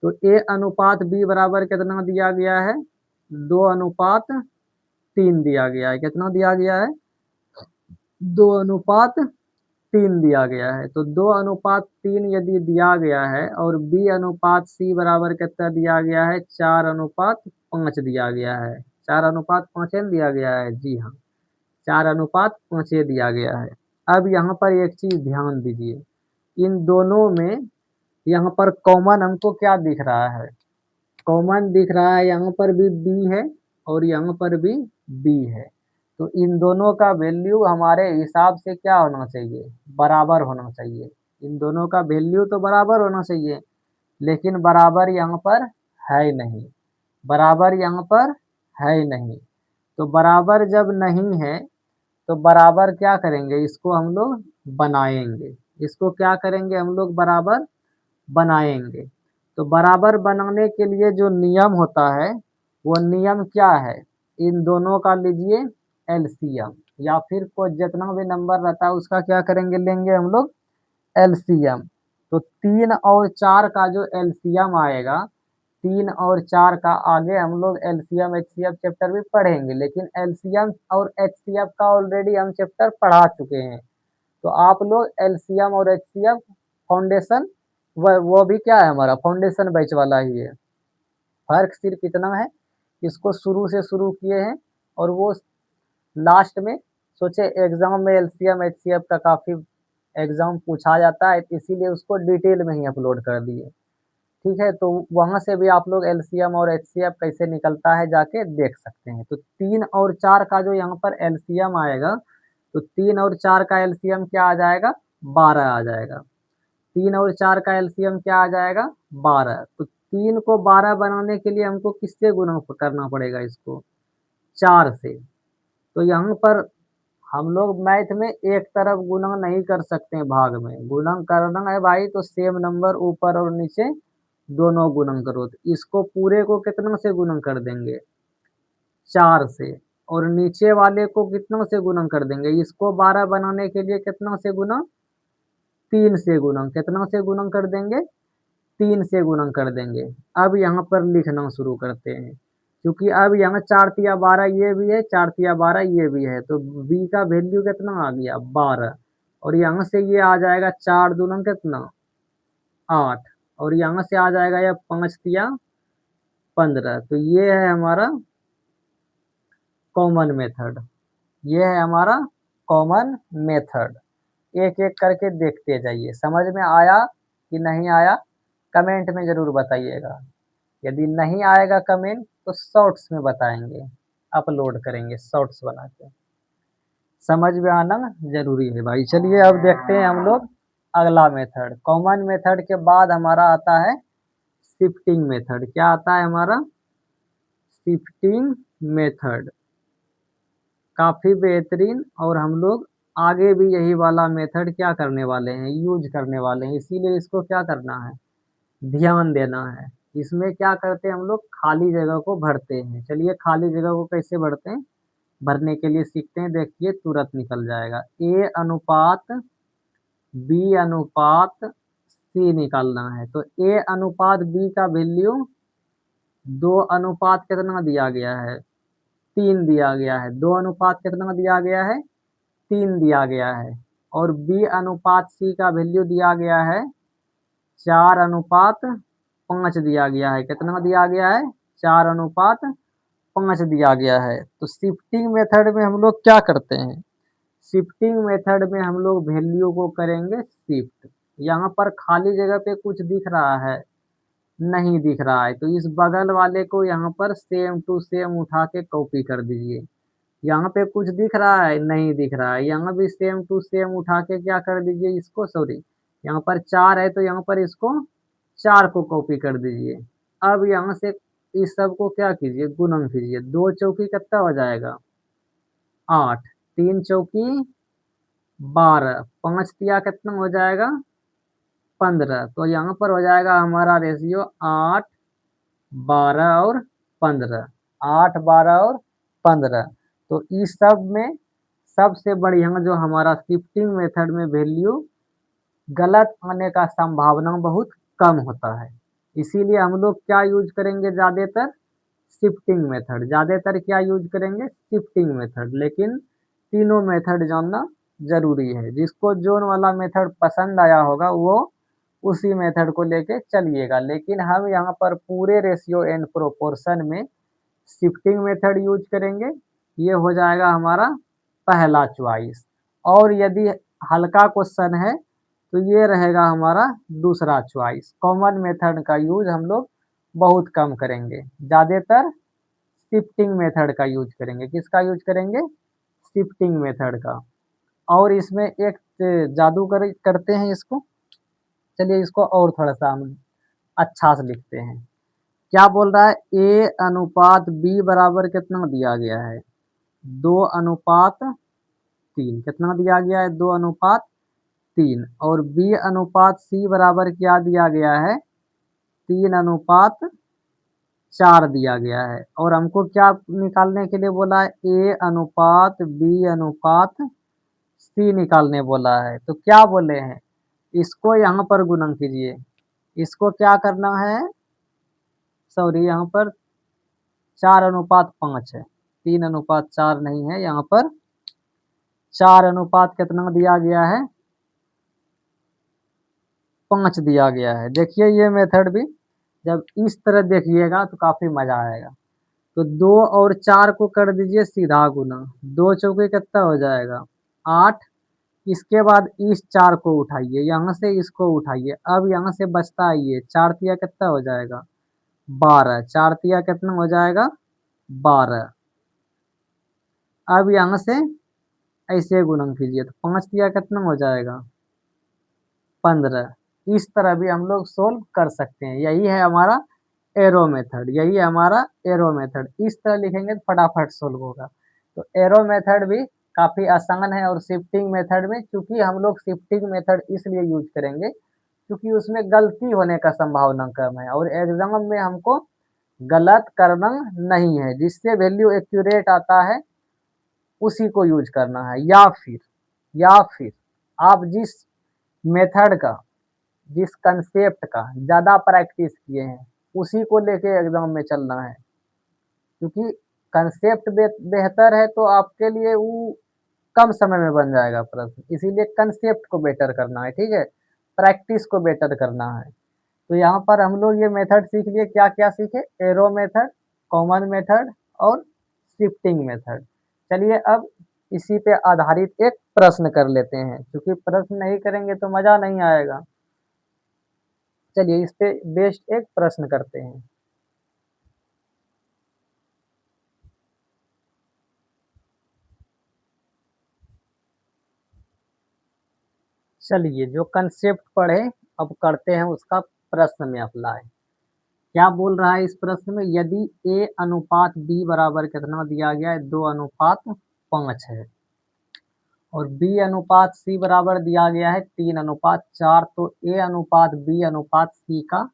तो ए अनुपात बी बराबर कितना दिया गया है, 2:3 दिया गया है। कितना दिया गया है, 2:3 3 दिया गया है। तो 2:3 यदि दिया गया है और B अनुपात C बराबर कितना दिया गया है, 4:5 दिया गया है। 4:5 दिया गया है, जी हाँ, 4:5 दिया गया है। अब यहाँ पर एक चीज़ ध्यान दीजिए, इन दोनों में यहाँ पर कॉमन हमको क्या दिख रहा है? कॉमन दिख रहा है, यहाँ पर भी B है और यहाँ पर भी B है। तो इन दोनों का वैल्यू हमारे हिसाब से क्या होना चाहिए? बराबर होना चाहिए। इन दोनों का वैल्यू तो बराबर होना चाहिए, लेकिन बराबर यहाँ पर है नहीं। बराबर यहाँ पर है नहीं। तो बराबर जब नहीं है, तो बराबर क्या करेंगे? इसको हम लोग बनाएँगे। इसको क्या करेंगे हम लोग? बराबर बनाएँगे। तो बराबर बनाने के लिए जो नियम होता है, वो नियम क्या है? इन दोनों का लीजिए एलसीएम, या फिर कोई जितना भी नंबर रहता है उसका क्या करेंगे? लेंगे हम लोग एलसीएम। तो 3 और 4 का जो एलसीएम आएगा, 3 और 4 का आगे हम लोग एलसीएम एचसीएफ चैप्टर भी पढ़ेंगे, लेकिन एलसीएम और एचसीएफ का ऑलरेडी हम चैप्टर पढ़ा चुके हैं। तो आप लोग एलसीएम और एचसीएफ फाउंडेशन, वो भी क्या है, हमारा फाउंडेशन बैच वाला ही है। फर्क सिर्फ इतना है, इसको शुरू से शुरू किए हैं और वो लास्ट में सोचे एग्जाम में एलसीएम एचसीएफ का काफ़ी एग्जाम पूछा जाता है, इसीलिए उसको डिटेल में ही अपलोड कर दिए। ठीक है, तो वहाँ से भी आप लोग एलसीएम और एचसीएफ कैसे निकलता है जाके देख सकते हैं। तो 3 और 4 का जो यहाँ पर एलसीएम आएगा, तो 3 और 4 का एलसीएम क्या आ जाएगा? 12 आ जाएगा। 3 और 4 का एलसीएम क्या आ जाएगा? 12। तो 3 को 12 बनाने के लिए हमको किससे गुणा करना पड़ेगा? इसको 4 से। तो यहाँ पर हम लोग मैथ में एक तरफ गुणा नहीं कर सकते हैं, भाग में गुणा करना है भाई, तो सेम नंबर ऊपर और नीचे दोनों गुणन करो। तो इसको पूरे को कितना से गुणन कर देंगे? 4 से। और नीचे वाले को कितना से गुणन कर देंगे? इसको 12 बनाने के लिए कितना से गुणा? 3 से गुणन। कितना से गुणन कर देंगे? 3 से गुणन कर देंगे। अब यहाँ पर लिखना शुरू करते हैं, क्योंकि अब यहाँ 4 तिया 12 ये भी है, 4 तिया 12 ये भी है, तो b का वैल्यू कितना आ गया? 12। और यहाँ से ये आ जाएगा 4 दूना कितना? 8। और यहाँ से आ जाएगा यह 5 तिया 15। तो ये है हमारा कॉमन मेथड। ये है हमारा कॉमन मेथड। एक एक करके देखते जाइए, समझ में आया कि नहीं आया? कमेंट में ज़रूर बताइएगा। यदि नहीं आएगा कमेंट, तो शॉर्ट्स में बताएंगे, अपलोड करेंगे शॉर्ट्स बना के। समझ में आना ज़रूरी है भाई। चलिए अब देखते हैं हम लोग अगला मेथड। कॉमन मेथड के बाद हमारा आता है शिफ्टिंग मेथड। क्या आता है हमारा? Shifting method. काफ़ी बेहतरीन, और हम लोग आगे भी यही वाला मेथड क्या करने वाले हैं? यूज करने वाले हैं। इसीलिए इसको क्या करना है? ध्यान देना है। इसमें क्या करते हैं हम लोग? खाली जगह को भरते हैं। चलिए खाली जगह को कैसे भरते हैं, भरने के लिए सीखते हैं। देखिए तुरंत निकल जाएगा। ए अनुपात बी अनुपात सी निकालना है। तो ए अनुपात बी का वैल्यू 2 अनुपात कितना दिया गया है? 3 दिया गया है। 2 अनुपात कितना दिया गया है? 3 दिया गया है। और बी अनुपात सी का वैल्यू दिया गया है 4:5 दिया गया है। कितना दिया गया है? 4:5 दिया गया है। तो शिफ्टिंग मेथड में हम लोग क्या करते हैं? शिफ्टिंग मेथड में हम लोग वैल्यू को करेंगे शिफ्ट। यहाँ पर खाली जगह पे कुछ दिख रहा है? नहीं दिख रहा है, तो इस बगल वाले को यहाँ पर सेम टू सेम उठा के कॉपी कर दीजिए। यहाँ पे कुछ दिख रहा है? नहीं दिख रहा है, यहाँ भी सेम टू सेम उठा के क्या कर दीजिए इसको, सॉरी, यहाँ पर 4 है तो यहाँ पर इसको 4 को कॉपी कर दीजिए। अब यहाँ से इस सब को क्या कीजिए? गुणन कीजिए। 2 चौकी कितना हो जाएगा? 8। 3 चौकी 12। 5 तिया कितना हो जाएगा? 15। तो यहाँ पर हो जाएगा हमारा रेशियो 8, 12 और 15। 8, 12 और 15। तो इस सब में सबसे बढ़िया जो हमारा शिफ्टिंग मेथड में वैल्यू गलत आने का संभावना बहुत कम होता है। इसीलिए हम लोग क्या यूज करेंगे? ज़्यादातर शिफ्टिंग मेथड। ज़्यादातर क्या यूज करेंगे? Shifting method. लेकिन तीनों मेथड जानना ज़रूरी है। जिसको जोन वाला मेथड पसंद आया होगा वो उसी मेथड को लेके चलिएगा। लेकिन हम यहाँ पर पूरे रेशियो एंड प्रोपोर्शन में शिफ्टिंग मेथड यूज़ करेंगे। ये हो जाएगा हमारा पहला चॉइस। और यदि हल्का क्वेश्चन है तो ये रहेगा हमारा दूसरा चॉइस। कॉमन मेथड का यूज़ हम लोग बहुत कम करेंगे। ज़्यादातर शिफ्टिंग मेथड का यूज़ करेंगे। किसका यूज़ करेंगे? शिफ्टिंग मेथड का। और इसमें एक जादू करते हैं इसको। चलिए इसको और थोड़ा-सा हम अच्छा से लिखते हैं। क्या बोल रहा है? ए अनुपात बी बराबर कितना दिया गया है? 2 अनुपात 3 कितना दिया गया है? 2 अनुपात 3 और बी अनुपात सी बराबर क्या दिया गया है? 3 अनुपात 4 दिया गया है। और हमको क्या निकालने के लिए बोला है? ए अनुपात बी अनुपात सी निकालने बोला है। तो क्या बोले हैं? इसको यहाँ पर गुणन कीजिए। इसको क्या करना है? सॉरी यहाँ पर 4 अनुपात 5 है। 3 अनुपात 4 नहीं है, यहाँ पर 4 अनुपात कितना दिया गया है? 5 दिया गया है। देखिए ये मेथड भी जब इस तरह देखिएगा तो काफ़ी मज़ा आएगा। तो 2 और 4 को कर दीजिए सीधा गुना। 2 चौके कितना हो जाएगा? 8। इसके बाद इस 4 को उठाइए, यहाँ से इसको उठाइए। अब यहाँ से बचता है ये 4 तिया कितना हो जाएगा? 12। 4 तिया कितना हो जाएगा? 12। अब यहाँ से ऐसे गुणन कीजिए तो 5 तिया कितना हो जाएगा? 15। इस तरह भी हम लोग सोल्व कर सकते हैं। यही है हमारा एरो मेथड। यही है हमारा एरो मेथड। इस तरह लिखेंगे तो फटाफट सोल्व होगा। तो एरो मेथड भी काफ़ी आसान है। और शिफ्टिंग मेथड में चूँकि हम लोग शिफ्टिंग मेथड इसलिए यूज़ करेंगे क्योंकि उसमें गलती होने का संभावना कम है और एग्ज़ाम में हमको गलत करना नहीं है। जिससे वैल्यू एक्यूरेट आता है उसी को यूज़ करना है। या फिर आप जिस मेथड का, जिस कंसेप्ट का ज़्यादा प्रैक्टिस किए हैं उसी को लेके एग्ज़ाम में चलना है। क्योंकि कंसेप्ट बेहतर है तो आपके लिए वो कम समय में बन जाएगा प्रश्न। इसीलिए कंसेप्ट को बेटर करना है, ठीक है? प्रैक्टिस को बेटर करना है। तो यहाँ पर हम लोग ये मेथड सीख लिए। क्या-क्या सीखे? एरो मेथड, कॉमन मेथड और शिफ्टिंग मेथड। चलिए अब इसी पे आधारित एक प्रश्न कर लेते हैं। क्योंकि प्रश्न नहीं करेंगे तो मज़ा नहीं आएगा। चलिए इस पे बेस्ड एक प्रश्न करते हैं। चलिए जो कंसेप्ट पढ़े अब करते हैं उसका प्रश्न में अप्लाई। क्या बोल रहा है इस प्रश्न में? यदि ए अनुपात बी बराबर कितना दिया गया है? 2 अनुपात 5 है। और बी अनुपात सी बराबर दिया गया है 3 अनुपात 4। तो ए अनुपात बी अनुपात सी का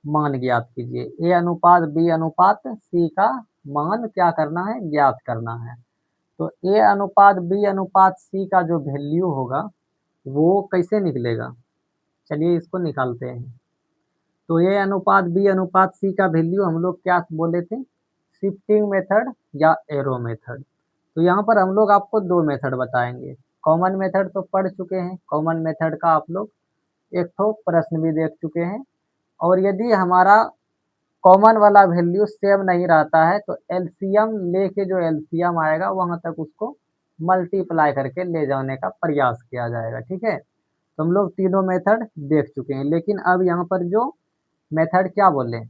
मान ज्ञात कीजिए। ए अनुपात बी अनुपात सी का मान क्या करना है? ज्ञात करना है। तो ए अनुपात बी अनुपात सी का जो वैल्यू होगा वो कैसे निकलेगा? चलिए इसको निकालते हैं। तो ए अनुपात बी अनुपात सी का वैल्यू हम लोग क्या बोले थे? शिफ्टिंग मेथड या एरो मेथड। तो यहाँ पर हम लोग आपको 2 मेथड बताएँगे। कॉमन मेथड तो पढ़ चुके हैं। कॉमन मेथड का आप लोग एक ठो प्रश्न भी देख चुके हैं। और यदि हमारा कॉमन वाला वैल्यू सेम नहीं रहता है तो एलसीएम लेके जो एलसीएम आएगा वहाँ तक उसको मल्टीप्लाई करके ले जाने का प्रयास किया जाएगा, ठीक है? तो हम लोग तीनों मेथड देख चुके हैं। लेकिन अब यहाँ पर जो मेथड क्या बोले?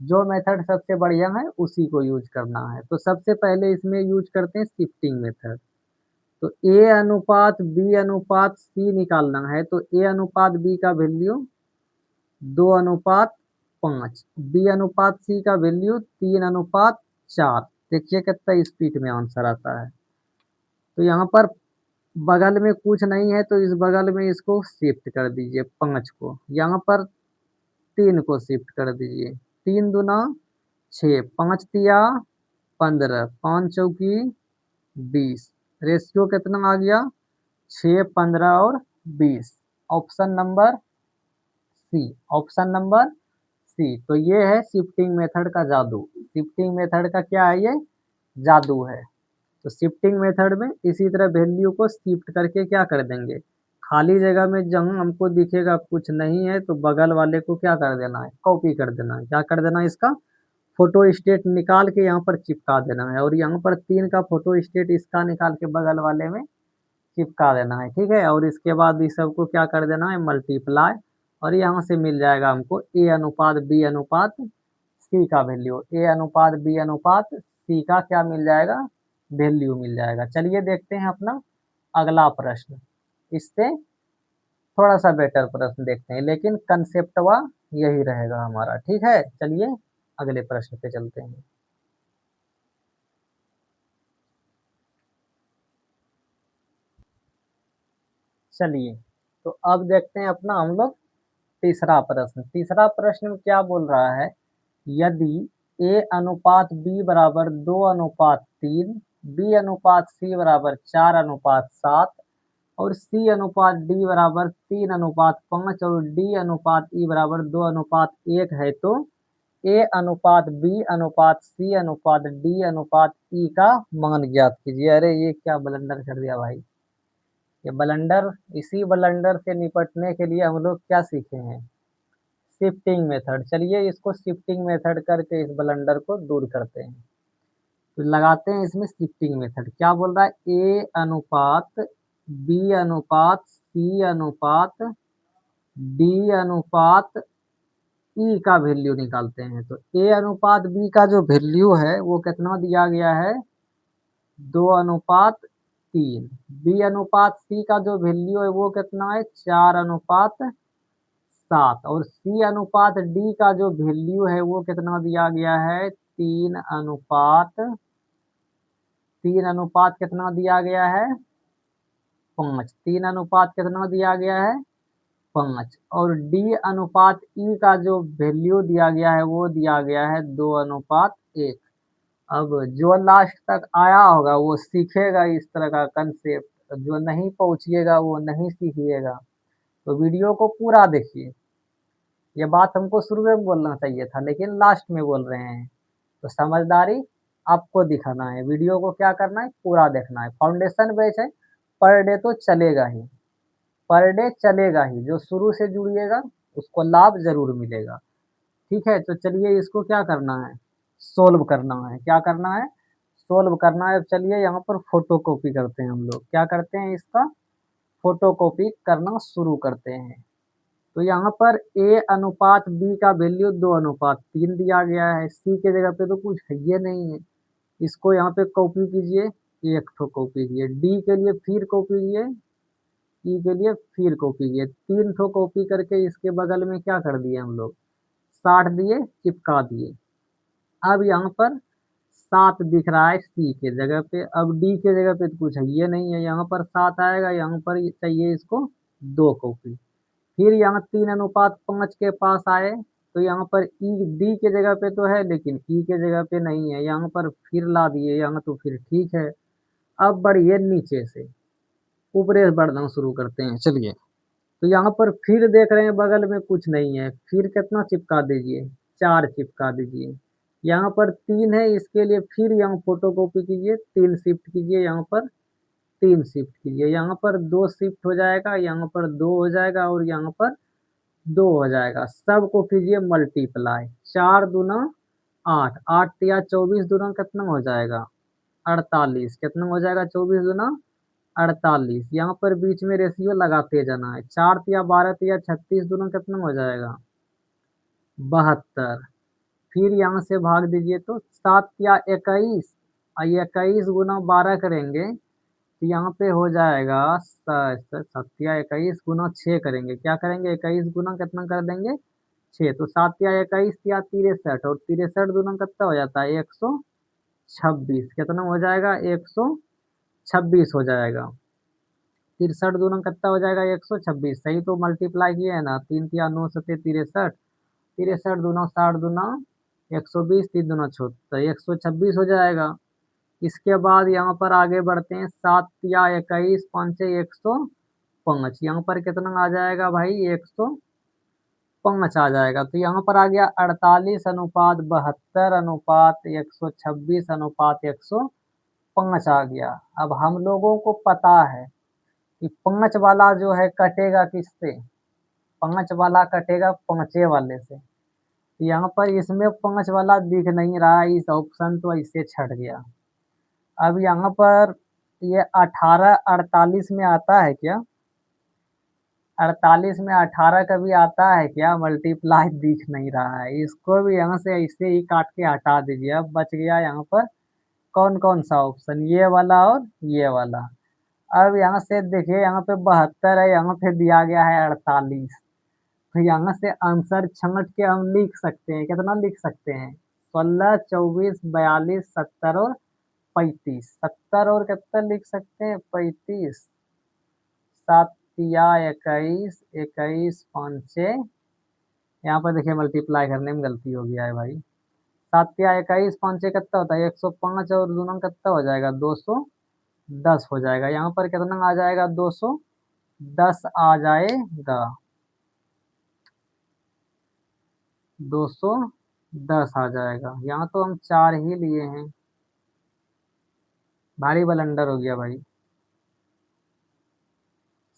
जो मेथड सबसे बढ़िया है उसी को यूज़ करना है। तो सबसे पहले इसमें यूज़ करते हैं शिफ्टिंग मेथड। तो ए अनुपात बी अनुपात सी निकालना है तो ए अनुपात बी का वैल्यू 2 अनुपात 5, बी अनुपात सी का वैल्यू 3 अनुपात 4। देखिए कितना स्पीड में आंसर आता है। तो यहाँ पर बगल में कुछ नहीं है तो इस बगल में इसको शिफ्ट कर दीजिए 5 को। यहाँ पर 3 को शिफ्ट कर दीजिए। 3 दूना 6, 5 तिया 15, 5 चौकी 20। रेशियो कितना आ गया? 6, 15 और 20। Option number C. Option number C. तो ये है शिफ्टिंग मेथड का जादू। शिफ्टिंग मेथड का क्या है? ये जादू है। तो शिफ्टिंग मेथड में इसी तरह वैल्यू को शिफ्ट करके क्या कर देंगे, खाली जगह में जहाँ हमको दिखेगा कुछ नहीं है तो बगल वाले को क्या कर देना है, कॉपी कर देना है। क्या कर देना है, इसका फोटो स्टेट निकाल के यहाँ पर चिपका देना है, और यहाँ पर 3 का फोटो स्टेट इसका निकाल के बगल वाले में चिपका देना है, ठीक है। और इसके बाद इस सबको क्या कर देना है, मल्टीप्लाई, और यहाँ से मिल जाएगा हमको ए अनुपात बी अनुपात सी का वैल्यू, ए अनुपात बी अनुपात सी का क्या मिल जाएगा, वैल्यू मिल जाएगा। चलिए देखते हैं अपना अगला प्रश्न, इससे थोड़ा सा बेटर प्रश्न देखते हैं, लेकिन कंसेप्टवा यही रहेगा हमारा, ठीक है। चलिए अगले प्रश्न पे चलते हैं। चलिए तो अब देखते हैं अपना हम लोग तीसरा प्रश्न। तीसरा प्रश्न में क्या बोल रहा है, यदि ए अनुपात बी बराबर 2 अनुपात 3, बी अनुपात सी बराबर 4 अनुपात 7 और सी अनुपात डी बराबर 3 अनुपात 5 और डी अनुपात ई बराबर 2 अनुपात 1 है, तो ए अनुपात बी अनुपात सी अनुपात डी अनुपात ई का मान ज्ञात कीजिए। अरे ये क्या ब्लंडर कर दिया भाई, ये ब्लंडर, इसी ब्लंडर से निपटने के लिए हम लोग क्या सीखे हैं, शिफ्टिंग मेथड। चलिए इसको शिफ्टिंग मेथड करके इस ब्लंडर को दूर करते हैं। तो लगाते हैं इसमें शिफ्टिंग मेथड। क्या बोल रहा है, ए अनुपात बी अनुपात सी अनुपात डी अनुपात ई का वैल्यू निकालते हैं। तो ए अनुपात बी का जो वैल्यू है वो कितना दिया गया है, 2 अनुपात 3। बी अनुपात सी का जो वैल्यू है वो कितना है, 4 अनुपात 7 और सी अनुपात डी का जो वैल्यू है वो कितना दिया गया है, 3 अनुपात कितना दिया गया है, 5। 3 अनुपात कितना दिया गया है, 5। और डी अनुपात ई का जो वैल्यू दिया गया है वो दिया गया है 2 अनुपात 1। अब जो लास्ट तक आया होगा वो सीखेगा इस तरह का कंसेप्ट, जो नहीं पहुंचिएगा वो नहीं सीखिएगा। तो वीडियो को पूरा देखिए। ये बात हमको शुरू में बोलना चाहिए था लेकिन लास्ट में बोल रहे हैं। तो समझदारी आपको दिखाना है, वीडियो को क्या करना है, पूरा देखना है। फाउंडेशन बैच है, पर डे तो चलेगा ही, पर डे चलेगा ही। जो शुरू से जुड़िएगा उसको लाभ ज़रूर मिलेगा, ठीक है। तो चलिए इसको क्या करना है, सोल्व करना है। क्या करना है, सोल्व करना है। चलिए यहाँ पर फोटो कॉपी करते हैं हम लोग। क्या करते हैं, इसका फोटो कॉपी करना शुरू करते हैं। तो यहाँ पर ए अनुपात बी का वैल्यू 2 अनुपात 3 दिया गया है। सी के जगह पे तो कुछ है ये नहीं है, इसको यहाँ पे कॉपी कीजिए, एक ठो कॉपी कीजिए। डी के लिए फिर कॉपी कीजिए, ई के लिए फिर कॉपी कीजिए। 3 ठो कॉपी करके इसके बगल में क्या कर दिए हम लोग, 60 दिए, चिपका दिए। अब यहाँ पर 7 दिख रहा है सी के जगह पे। अब डी के जगह पे तो कुछ है ये नहीं है, यहाँ पर 7 आएगा, यहाँ पर चाहिए इसको 2 कॉपी। फिर यहाँ 3 अनुपात 5 के पास आए तो यहाँ पर ई डी के जगह पे तो है लेकिन ई के जगह पे नहीं है, यहाँ पर फिर ला दिए यहाँ, तो फिर ठीक है। अब बढ़िए नीचे से ऊपरे बढ़ना शुरू करते हैं। चलिए तो यहाँ पर फिर देख रहे हैं बगल में कुछ नहीं है, फिर कितना चिपका दीजिए, 4 चिपका दीजिए। यहाँ पर 3 है, इसके लिए फिर यहाँ फोटो कॉपी कीजिए, 3 शिफ्ट कीजिए, यहाँ पर 3 शिफ्ट कीजिए, यहाँ पर 2 शिफ्ट हो जाएगा, यहाँ पर 2 हो जाएगा और यहाँ पर 2 हो जाएगा। सबको कीजिए मल्टीप्लाई, 4 दूना 8, 8 तिया 24 दूना कितना हो जाएगा, 48। कितना हो जाएगा, 24 दूना 48। यहाँ पर बीच में रेशियो लगाते जाना है, 4 तिया 12 तिया 36 दूना कितना हो जाएगा, 72। फिर यहाँ से भाग दीजिए तो 7 या 21, 21 गुना 12 करेंगे तो यहाँ पे हो जाएगा 7 या 21 गुना 6 करेंगे। क्या करेंगे, 21 गुना कितना कर देंगे, 6। तो 7 या 21 या 63 और 63 दूना कितना हो जाता है, 126। कितना हो जाएगा, 126 हो जाएगा। 63 दूना कितना हो जाएगा, 126। सही तो मल्टीप्लाई किए है ना, 3 तिया 9 सत्ते 63, 63 दूना 60 दूना 120, 3 दूना 76, 126 हो जाएगा। इसके बाद यहाँ पर आगे बढ़ते हैं, 7 या 21 5 105। यहाँ पर कितना आ जाएगा भाई, 105 आ जाएगा। तो यहाँ पर आ गया 48 अनुपात 72 अनुपात 126 अनुपात 125। 5 आ गया। अब हम लोगों को पता है कि 5 वाला जो है कटेगा किससे? 5 वाला कटेगा 5 वाले से। यहाँ पर इसमें 5 वाला दिख नहीं रहा है, इस ऑप्शन तो ऐसे छँट गया। अब यहाँ पर ये 18 48 में आता है क्या? 48 में 18 कभी आता है क्या? मल्टीप्लाई दिख नहीं रहा है। इसको भी यहाँ से ऐसे ही काट के हटा दीजिए। अब बच गया यहाँ पर कौन-कौन सा ऑप्शन? ये वाला और ये वाला। अब यहाँ से देखिए, यहाँ पे 72 है, यहाँ पे दिया गया है 48। तो यहाँ से आंसर छाँट के हम लिख सकते हैं। कितना लिख सकते हैं? 16, 24, 42, 70 और 35। 70 और कितना लिख सकते हैं? 35। 7 तिया 21, 21 5 यहाँ पर देखिए मल्टीप्लाई करने में गलती हो गया है भाई। 7 तिया 21 5 कितना होता है? 105 और दूना कितना हो जाएगा? 210 हो जाएगा। यहाँ पर कितना आ जाएगा? 210 आ जाएगा। 210 आ जाएगा। यहाँ तो हम 4 ही लिए हैं। भारी बलंडर हो गया भाई।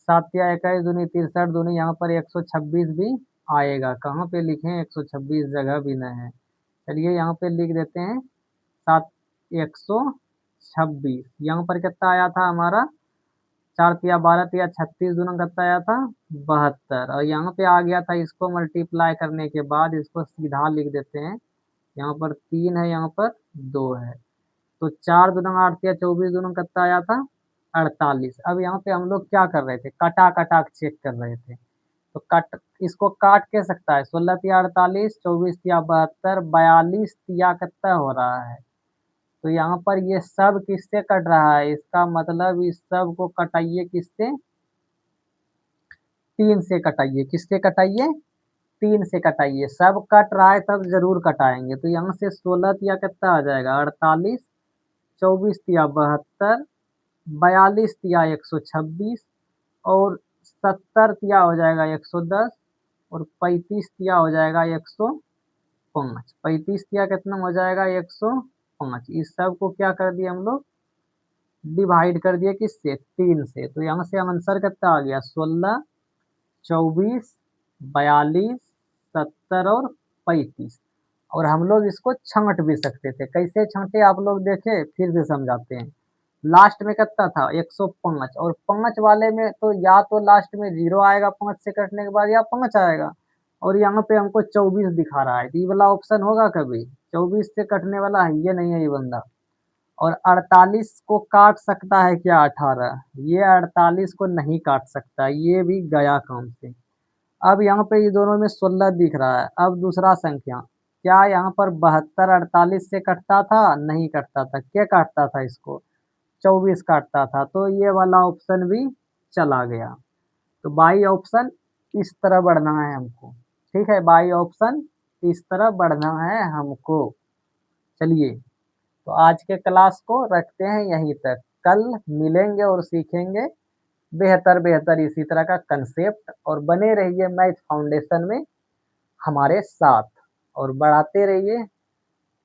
7 या 21 दूनी 63 दूनी यहाँ पर 126 भी आएगा। कहाँ पे लिखें? 126 जगह भी नहीं है। चलिए यहाँ पे लिख देते हैं 7 126। यहाँ पर कितना आया था हमारा? 4 तिया 12 तिया 36 दूना कितना आया था? 72। और यहाँ पे आ गया था, इसको मल्टीप्लाई करने के बाद इसको सीधा लिख देते हैं। यहाँ पर 3 है, यहाँ पर 2 है। तो 4 दूना 8 तिया 24 दूना कितना आया था? 48। अब यहाँ पे हम लोग क्या कर रहे थे? कटा-कटा के चेक कर रहे थे। तो कट इसको काट के सकता है। 16 तिया 48, 24 तिया 72, 42 तिया कितना हो रहा है? तो यहाँ पर ये सब किससे कट रहा है? इसका मतलब इस सब को कटाइए किससे? 3 से कटाइए। किससे कटाइए? 3 से कटाइए। सब कट रहा है तब ज़रूर कटाएँगे। तो यहाँ से 16 तिया कितना आ जाएगा? 48, 24 तिया 72, 42 तिया 126 और 70 तिया हो जाएगा 110 और 35 तिया हो जाएगा 105। 35 तिया कितना हो जाएगा? 105। इस सब को क्या कर दिए हम लोग? डिवाइड कर दिए किससे? 3 से। तो यहाँ से आंसर कितना आ गया? 16, 24, 42, 70 और 35। और हम लोग इसको छाँट भी सकते थे। कैसे छाँटे आप लोग देखें? फिर से समझाते हैं। लास्ट में कितना था? 105 और 5 वाले में तो या तो लास्ट में 0 आएगा 5 से कटने के बाद या 5 आएगा। और यहाँ पे हमको 24 दिखा रहा है। तो ये वाला ऑप्शन होगा कभी? 24 से कटने वाला है ये नहीं है ये बंदा। और 48 को काट सकता है क्या 18? ये 48 को नहीं काट सकता, ये भी गया काम से। अब यहाँ पे ये दोनों में 16 दिख रहा है। अब दूसरा संख्या, क्या यहाँ पर 72 48 से कटता था? नहीं कटता था। क्या काटता था इसको? 24 काटता था। तो ये वाला ऑप्शन भी चला गया। तो बाई ऑप्शन इस तरह बढ़ना है हमको। ठीक है, बाई ऑप्शन इस तरह बढ़ना है हमको। चलिए, तो आज के क्लास को रखते हैं यहीं तक। कल मिलेंगे और सीखेंगे बेहतर इसी तरह का कंसेप्ट। और बने रहिए मैथ फाउंडेशन में हमारे साथ और बढ़ाते रहिए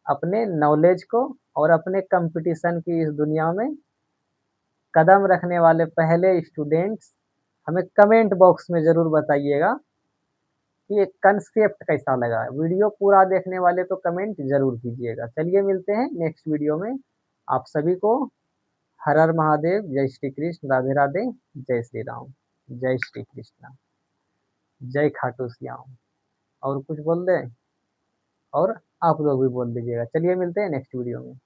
अपने नॉलेज को। और अपने कंपटीशन की इस दुनिया में कदम रखने वाले पहले स्टूडेंट्स हमें कमेंट बॉक्स में ज़रूर बताइएगा कि ये कंसेप्ट कैसा लगा। वीडियो पूरा देखने वाले तो कमेंट ज़रूर कीजिएगा। चलिए मिलते हैं नेक्स्ट वीडियो में। आप सभी को हर हर महादेव, जय श्री कृष्ण, राधे राधे, जय श्री राम, जय श्री कृष्ण, जय खाटू श्याम। और कुछ बोल दें? और आप लोग भी बोल दीजिएगा। चलिए मिलते हैं नेक्स्ट वीडियो में।